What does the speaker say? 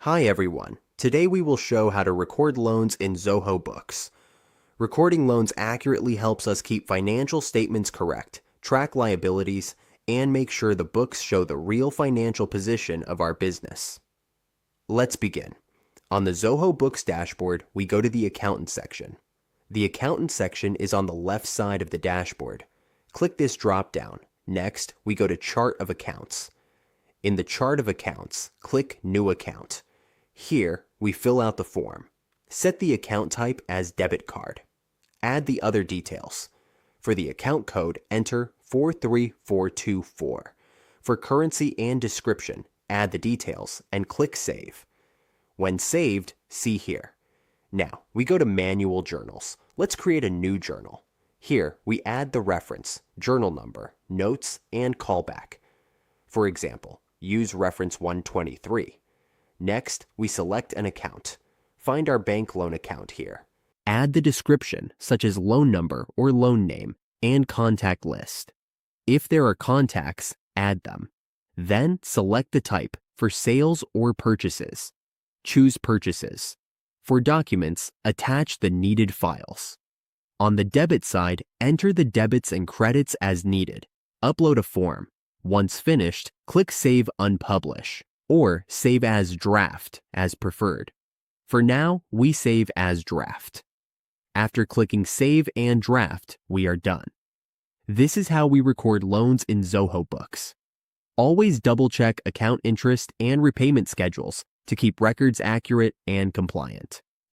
Hi everyone. Today we will show how to record loans in Zoho Books. Recording loans accurately helps us keep financial statements correct, track liabilities, and make sure the books show the real financial position of our business. Let's begin. On the Zoho Books dashboard, we go to the Accountant section. The Accountant section is on the left side of the dashboard. Click this drop-down. Next, we go to Chart of Accounts. In the Chart of Accounts, click New Account. Here, we fill out the form. Set the account type as debit card. Add the other details. For the account code, enter 43424. For currency and description, add the details and click Save. When saved, see here. Now, we go to Manual Journals. Let's create a new journal. Here, we add the reference, journal number, notes, and callback. For example, use reference 123. Next, we select an account. Find our bank loan account here. Add the description, such as loan number or loan name, and contact list. If there are contacts, add them. Then select the type for sales or purchases. Choose Purchases. For documents, attach the needed files. On the debit side, enter the debits and credits as needed. Upload a form. Once finished, click Save Unpublish, or Save as Draft as preferred. For now, we save as draft. After clicking Save and Draft, we are done. This is how we record loans in Zoho Books. Always double-check account interest and repayment schedules to keep records accurate and compliant.